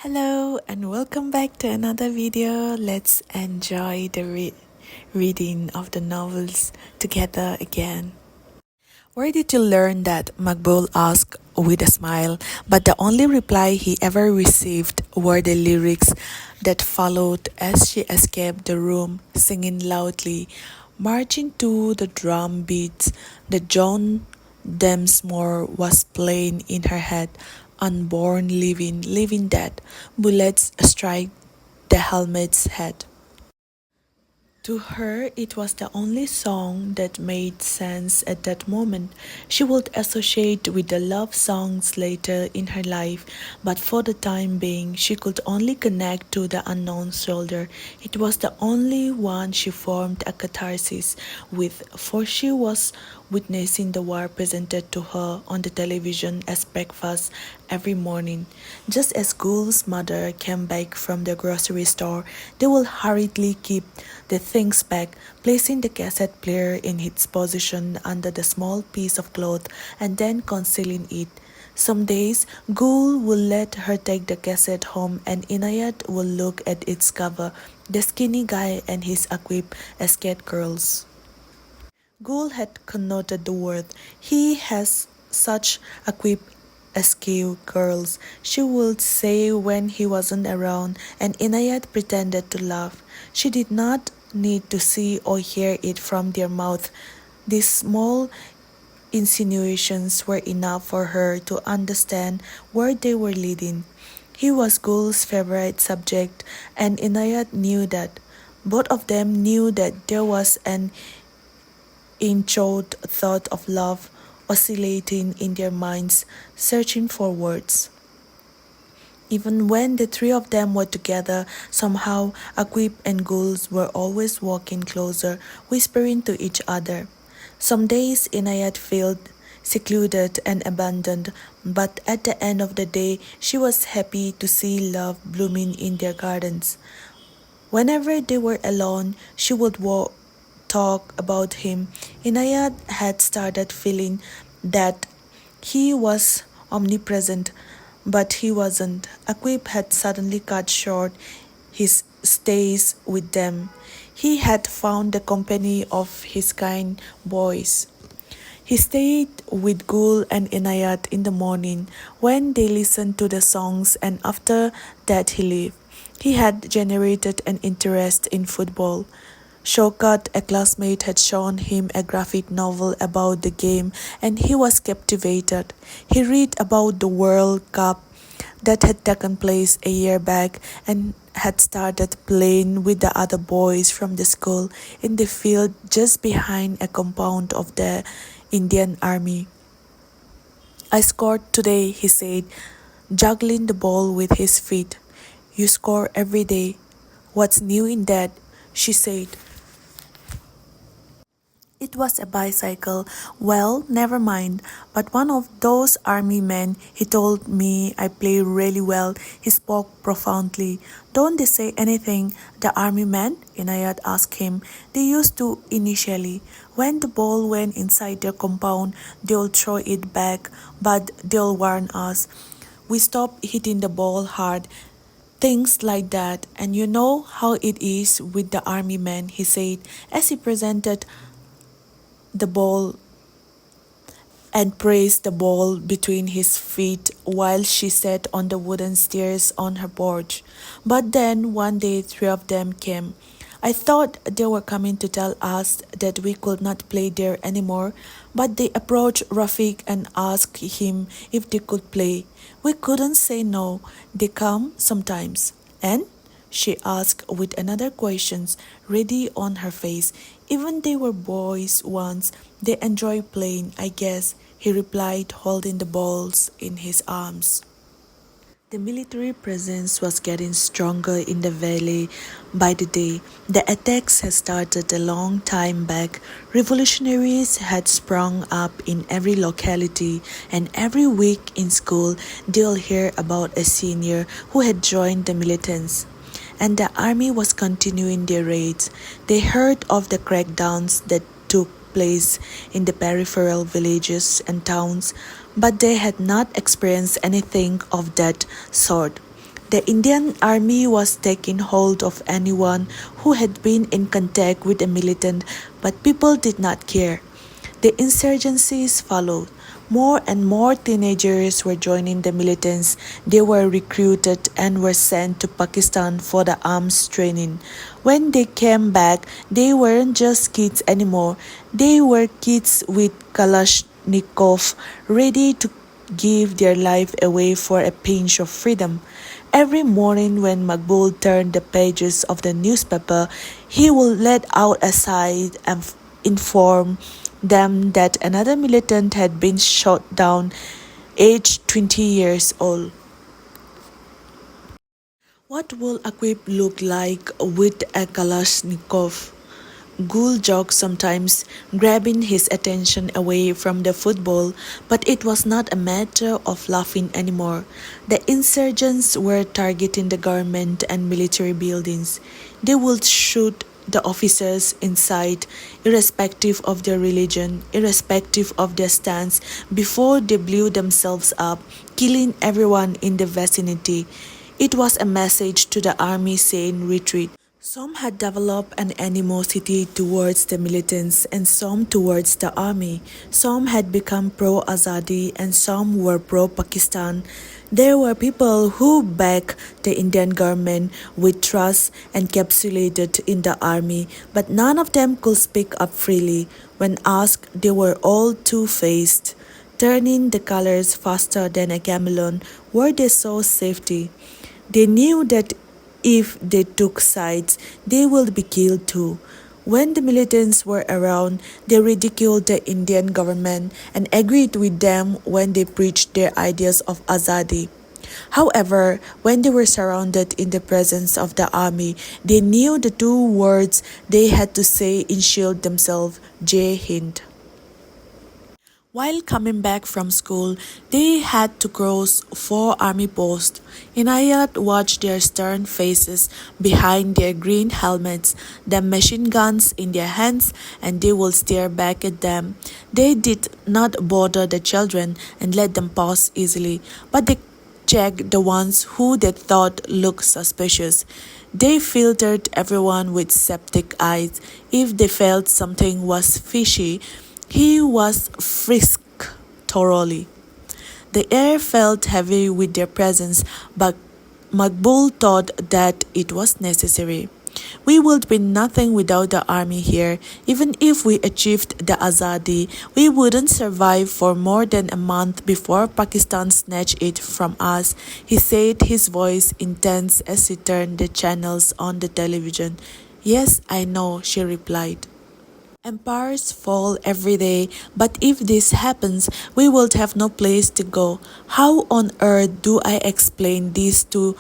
Hello and welcome back to another video. Let's enjoy the reading of the novels together again. Where did you learn that? Makbul asked with a smile, but the only reply he ever received were the lyrics that followed as she escaped the room, singing loudly, marching to the drum beats that John Densmore was playing in her head. Unborn, living dead, bullets strike the helmet's head. To her, it was the only song that made sense at that moment. She would associate with the love songs later in her life, but for the time being, she could only connect to the unknown soldier. It was the only one she formed a catharsis with, for she was witnessing the war presented to her on the television as breakfast every morning. Just as Gul's mother came back from the grocery store, they will hurriedly keep the things back, placing the cassette player in its position under the small piece of cloth and then concealing it. Some days, Gul will let her take the cassette home and Inayat will look at its cover, the skinny guy and his equipped escort girls. Gul had connoted the word. He has such a quip askew girls, she would say when he wasn't around, and Inayat pretended to laugh. She did not need to see or hear it from their mouth. These small insinuations were enough for her to understand where they were leading. He was Gul's favorite subject, and Inayat knew that. Both of them knew that there was an inchoate thought of love oscillating in their minds, searching for words. Even when the three of them were together, somehow Aqib and Guls were always walking closer, whispering to each other. Some days Inayat felt secluded and abandoned, but at the end of the day, she was happy to see love blooming in their gardens. Whenever they were alone, she would talk about him. Inayat had started feeling that he was omnipresent, but he wasn't. Aqib had suddenly cut short his stays with them. He had found the company of his kind boys. He stayed with Gul and Inayat in the morning when they listened to the songs, and after that he left. He had generated an interest in football. Shaukat, a classmate, had shown him a graphic novel about the game and he was captivated. He read about the World Cup that had taken place a year back and had started playing with the other boys from the school in the field just behind a compound of the Indian Army. "I scored today," he said, juggling the ball with his feet. "You score every day. What's new in that?" she said. "It was a bicycle." "Well, never mind. But one of those army men, he told me I play really well." He spoke profoundly. "Don't they say anything, the army men?" Inayat asked him. "They used to initially. When the ball went inside their compound, they'll throw it back, but they'll warn us. We stop hitting the ball hard. Things like that. And you know how it is with the army men," he said, as he presented the ball and praised the ball between his feet while she sat on the wooden stairs on her porch. "But then one day three of them came. I thought they were coming to tell us that we could not play there anymore, but they approached Rafiq and asked him if they could play. We couldn't say no. They come sometimes." "And?" she asked with another question ready on her face. "Even they were boys once. They enjoy playing, I guess," he replied, holding the balls in his arms. The military presence was getting stronger in the valley by the day. The attacks had started a long time back. Revolutionaries had sprung up in every locality, and every week in school they'll hear about a senior who had joined the militants. And the army was continuing their raids. They heard of the crackdowns that took place in the peripheral villages and towns, but they had not experienced anything of that sort. The Indian army was taking hold of anyone who had been in contact with a militant, but people did not care. The insurgencies followed. More and more teenagers were joining the militants. They were recruited and were sent to Pakistan for the arms training. When they came back, they weren't just kids anymore. They were kids with Kalashnikov, ready to give their life away for a pinch of freedom. Every morning when Makbul turned the pages of the newspaper, he would let out a sigh and inform them that another militant had been shot down, aged 20 years old. What will Aqib look like with a Kalashnikov? Gul joked sometimes, grabbing his attention away from the football, but it was not a matter of laughing anymore. The insurgents were targeting the government and military buildings. They would shoot the officers inside, irrespective of their religion, irrespective of their stance, before they blew themselves up, killing everyone in the vicinity. It was a message to the army saying retreat. Some had developed an animosity towards the militants and some towards the army. Some had become pro-Azadi and some were pro-Pakistan. There were people who backed the Indian government with trust encapsulated in the army, but none of them could speak up freely. When asked, they were all two-faced, turning the colors faster than a chameleon where they saw safety. They knew that if they took sides, they would be killed too. When the militants were around, they ridiculed the Indian government and agreed with them when they preached their ideas of Azadi. However, when they were surrounded in the presence of the army, they knew the two words they had to say in shield themselves, Jai Hind. While coming back from school, they had to cross 4 army posts. Inayat watched their stern faces behind their green helmets, the machine guns in their hands, and they would stare back at them. They did not bother the children and let them pass easily, but they checked the ones who they thought looked suspicious. They filtered everyone with septic eyes. If they felt something was fishy, he was frisked thoroughly. The air felt heavy with their presence, but Makbul thought that it was necessary. We would be nothing without the army here. Even if we achieved the Azadi, we wouldn't survive for more than a month before Pakistan snatched it from us, he said, his voice intense as he turned the channels on the television. Yes, I know, she replied. Empires fall every day, but if this happens, we will have no place to go. How on earth do I explain this to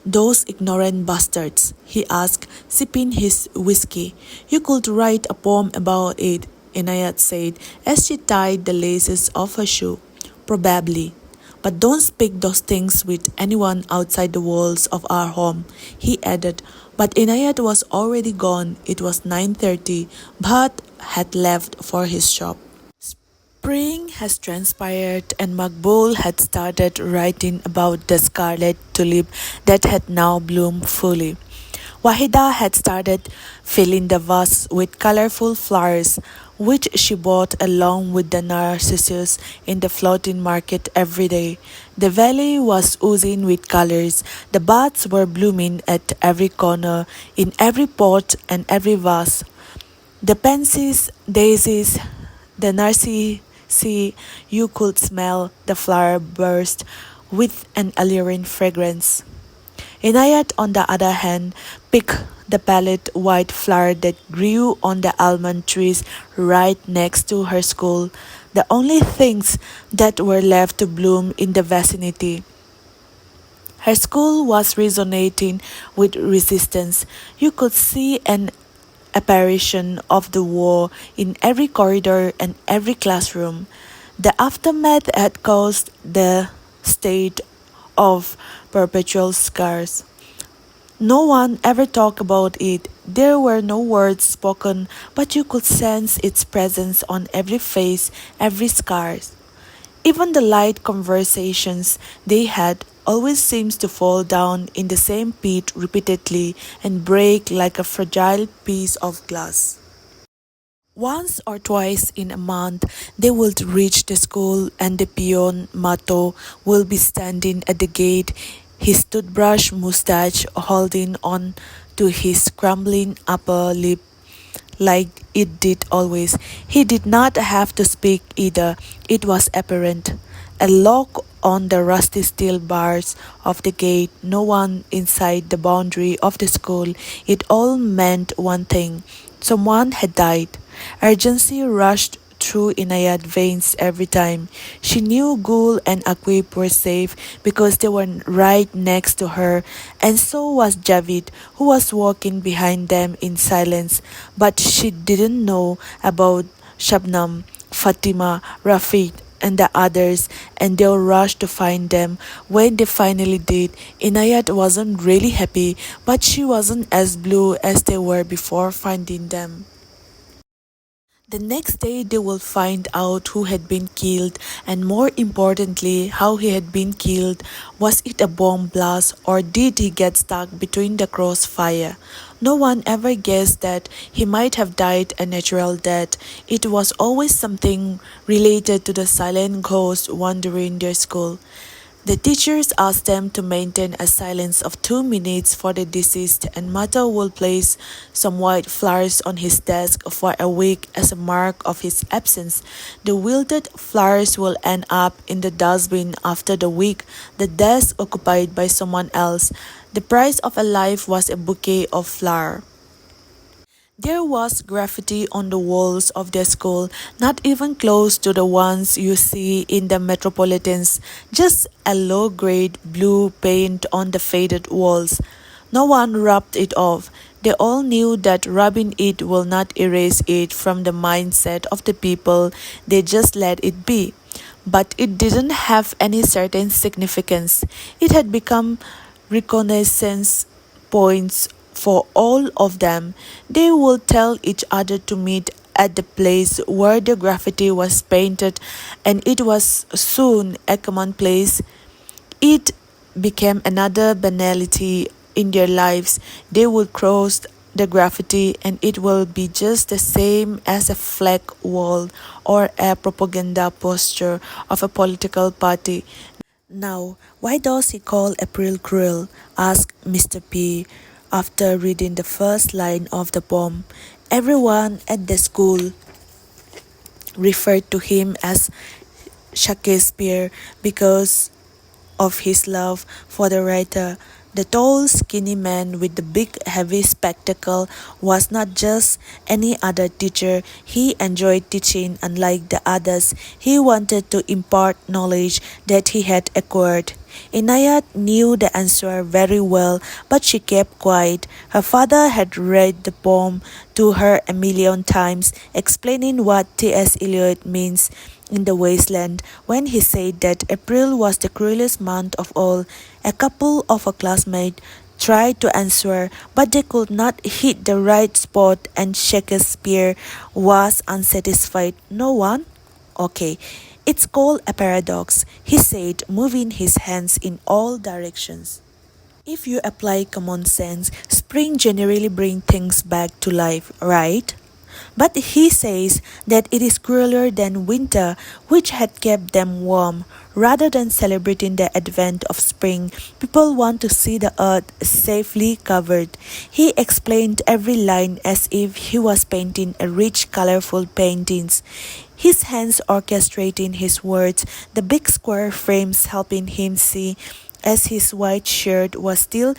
those ignorant bastards? He asked, sipping his whiskey. You could write a poem about it, Inayat said, as she tied the laces of her shoe. Probably. But don't speak those things with anyone outside the walls of our home, he added. But Inayat was already gone. It was 9:30. Bhatt had left for his shop. Spring has transpired and Makbul had started writing about the scarlet tulip that had now bloomed fully. Wahida had started filling the vase with colorful flowers, which she bought along with the narcissus in the floating market every day. The valley was oozing with colors. The buds were blooming at every corner, in every pot and every vase. The pansies, daisies, the narcissi, you could smell the flower burst with an alluring fragrance. Inayat, on the other hand, picked the pallid white flower that grew on the almond trees right next to her school, the only things that were left to bloom in the vicinity. Her school was resonating with resistance. You could see an apparition of the war in every corridor and every classroom. The aftermath had caused the state of perpetual scars. No one ever talked about it. There were no words spoken, but you could sense its presence on every face, every scar. Even the light conversations they had always seems to fall down in the same pit repeatedly and break like a fragile piece of glass. Once or twice in a month, they will reach the school and the peon Mato will be standing at the gate, his toothbrush mustache holding on to his crumbling upper lip like it did always. He did not have to speak either, it was apparent. A lock on the rusty steel bars of the gate, no one inside the boundary of the school. It all meant one thing: someone had died. Urgency rushed through Inayat's veins every time. She knew Gul and Aqib were safe because they were right next to her, and so was Javid, who was walking behind them in silence. But she didn't know about Shabnam, Fatima, Rafiq, and the others, and they rushed to find them. When they finally did, Inayat wasn't really happy, but she wasn't as blue as they were before finding them. The next day, they will find out who had been killed, and more importantly, how he had been killed. Was it a bomb blast, or did he get stuck between the crossfire? No one ever guessed that he might have died a natural death. It was always something related to the silent ghost wandering their school. The teachers asked them to maintain a silence of 2 minutes for the deceased, and Mata will place some white flowers on his desk for a week as a mark of his absence. The wilted flowers will end up in the dustbin after the week, the desk occupied by someone else. The price of a life was a bouquet of flowers. There was graffiti on the walls of the school, not even close to the ones you see in the metropolitans, just a low-grade blue paint on the faded walls. No one rubbed it off. They all knew that rubbing it will not erase it from the mindset of the people, they just let it be. But it didn't have any certain significance. It had become reconnaissance points for all of them. They would tell each other to meet at the place where the graffiti was painted, and it was soon a commonplace. It became another banality in their lives. They would cross the graffiti, and it will be just the same as a flag wall or a propaganda poster of a political party. Now, why does he call April cruel? Asked Mr. P after reading the first line of the poem. Everyone at the school referred to him as Shakespeare because of his love for the writer. The tall, skinny man with the big, heavy spectacle was not just any other teacher. He enjoyed teaching unlike the others. He wanted to impart knowledge that he had acquired. Inayat knew the answer very well, but she kept quiet. Her father had read the poem to her a million times, explaining what T.S. Eliot means in The Wasteland when he said that April was the cruelest month of all. A couple of her classmates tried to answer, but they could not hit the right spot, and Shakespeare was unsatisfied. No one? Okay. It's called a paradox, he said, moving his hands in all directions. If you apply common sense, spring generally brings things back to life, right? But he says that it is crueler than winter, which had kept them warm. Rather than celebrating the advent of spring, people want to see the earth safely covered. He explained every line as if he was painting a rich, colorful paintings. His hands orchestrating his words, the big square frames helping him see, as his white shirt was still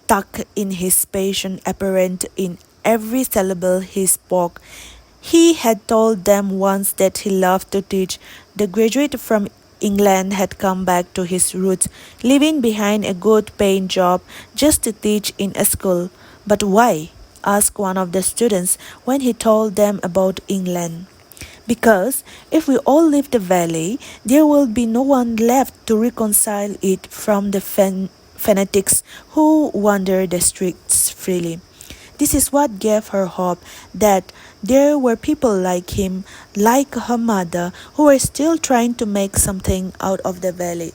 tucked in, his passion apparent in every syllable he spoke. He had told them once that he loved to teach. The graduate from England had come back to his roots, leaving behind a good paying job just to teach in a school. But why? Asked one of the students when he told them about England. Because if we all leave the valley, there will be no one left to reconcile it from the fanatics who wander the streets freely. This is what gave her hope that there were people like him, like her mother, who were still trying to make something out of the valley.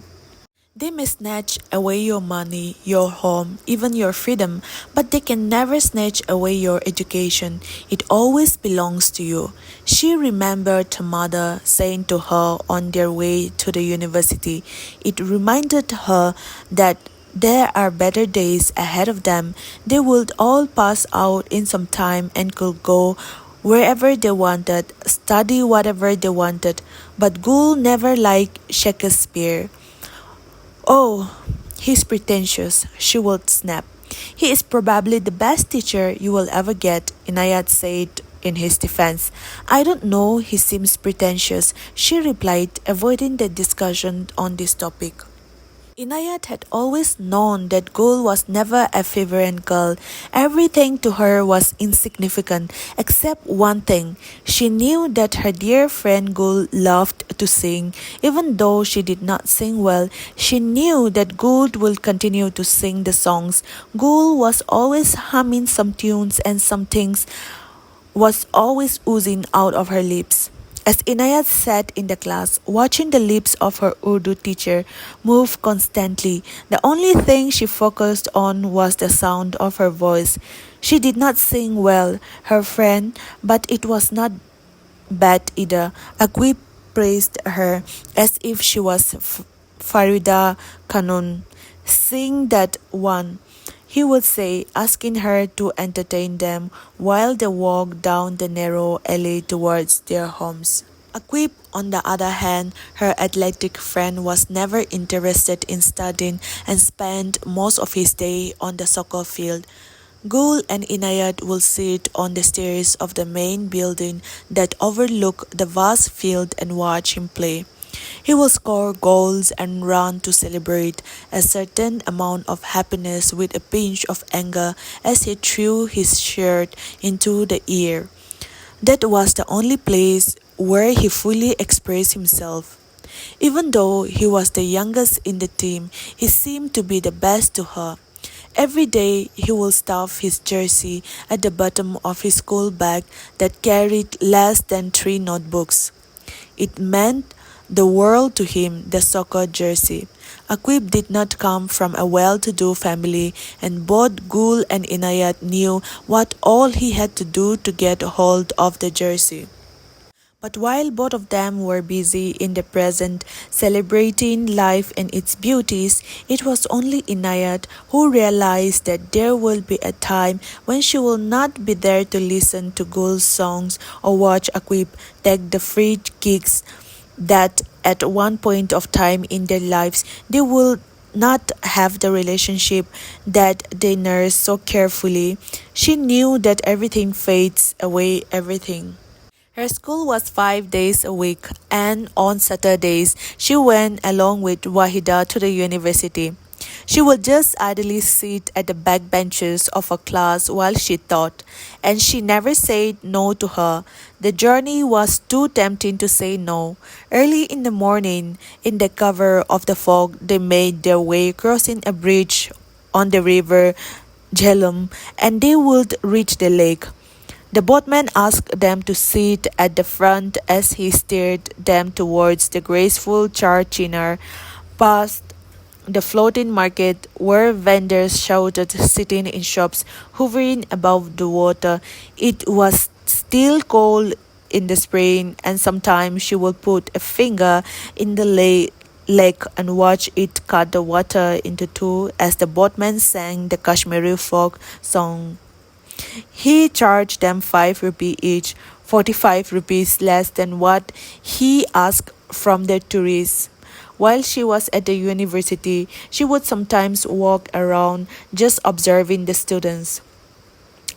They may snatch away your money, your home, even your freedom, but they can never snatch away your education. It always belongs to you. She remembered her mother saying to her on their way to the university. It reminded her that there are better days ahead of them. They would all pass out in some time and could go wherever they wanted, study whatever they wanted. But Gul never liked Shakespeare. Oh, he's pretentious, she would snap. He is probably the best teacher you will ever get, Inayat said in his defense. I don't know, he seems pretentious, she replied, avoiding the discussion on this topic. Inayat had always known that Gul was never a favorite girl. Everything to her was insignificant, except one thing. She knew that her dear friend Gul loved to sing. Even though she did not sing well, she knew that Gul would continue to sing the songs. Gul was always humming some tunes and some things was always oozing out of her lips. As Inayat sat in the class, watching the lips of her Urdu teacher move constantly, the only thing she focused on was the sound of her voice. She did not sing well, her friend, but it was not bad either. Aqib praised her as if she was Farida Kanun. Sing that one, he would say, asking her to entertain them while they walked down the narrow alley towards their homes. Aqib, on the other hand, her athletic friend, was never interested in studying and spent most of his day on the soccer field. Gul and Inayat will sit on the stairs of the main building that overlook the vast field and watch him play. He will score goals and run to celebrate a certain amount of happiness with a pinch of anger as he threw his shirt into the air. That was the only place where he fully expressed himself. Even though he was the youngest in the team, he seemed to be the best to her. Every day he would stuff his jersey at the bottom of his school bag that carried less than 3 notebooks. It meant the world to him, the soccer jersey. Aqib did not come from a well-to-do family, and both Gul and Inayat knew what all he had to do to get hold of the jersey. But while both of them were busy in the present, celebrating life and its beauties, it was only Inayat who realized that there will be a time when she will not be there to listen to Gul's songs or watch Aqib take the free kicks, that at one point of time in their lives they will not have the relationship that they nursed so carefully. She knew that everything fades away, everything. Her school was 5 days a week, and on Saturdays, she went along with Wahida to the university. She would just idly sit at the back benches of her class while she taught, and she never said no to her. The journey was too tempting to say no. Early in the morning, in the cover of the fog, they made their way crossing a bridge on the river Jhelum, and they would reach the lake. The boatman asked them to sit at the front as he steered them towards the graceful Charchinar, past the floating market where vendors shouted, sitting in shops, hovering above the water. It was still cold in the spring, and sometimes she would put a finger in the lake and watch it cut the water into two as the boatman sang the Kashmiri folk song. He charged them 5 rupees each, 45 rupees less than what he asked from the tourists. While she was at the university, she would sometimes walk around just observing the students.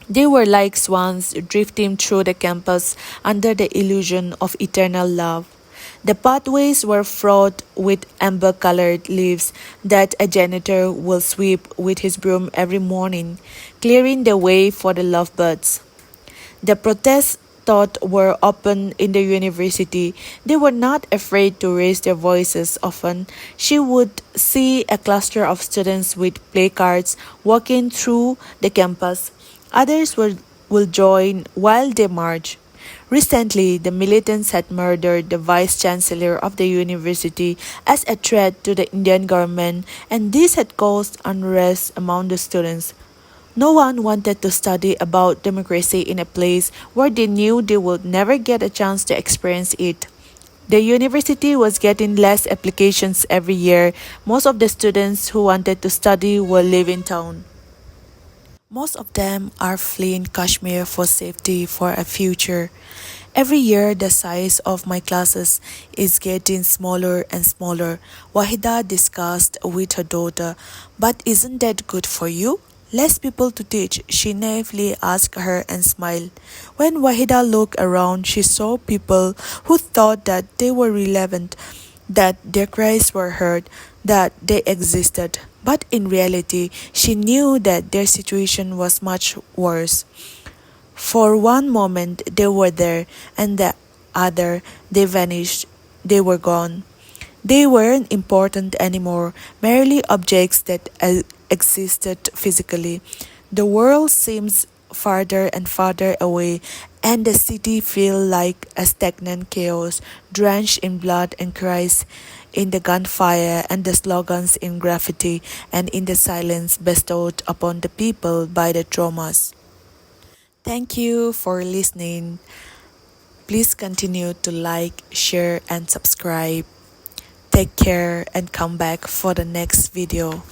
They were like swans drifting through the campus under the illusion of eternal love. The pathways were fraught with amber-colored leaves that a janitor will sweep with his broom every morning, clearing the way for the lovebirds. The protests thought were open in the university. They were not afraid to raise their voices often. She would see a cluster of students with placards walking through the campus. Others will join while they march. Recently, the militants had murdered the vice chancellor of the university as a threat to the Indian government, and this had caused unrest among the students. No one wanted to study about democracy in a place where they knew they would never get a chance to experience it. The university was getting less applications every year. Most of the students who wanted to study were leaving town. Most of them are fleeing Kashmir for safety, for a future. Every year, the size of my classes is getting smaller and smaller. Wahida discussed with her daughter, but isn't that good for you? Less people to teach, she naively asked her and smiled. When Wahida looked around, she saw people who thought that they were relevant, that their cries were heard, that they existed. But in reality, she knew that their situation was much worse. For one moment they were there, and the other they vanished, they were gone. They weren't important anymore, merely objects that existed physically. The world seems farther and farther away, and the city feels like a stagnant chaos, drenched in blood and cries, in the gunfire and the slogans in graffiti, and in the silence bestowed upon the people by the traumas. Thank you for listening. Please continue to like, share, and subscribe. Take care and come back for the next video.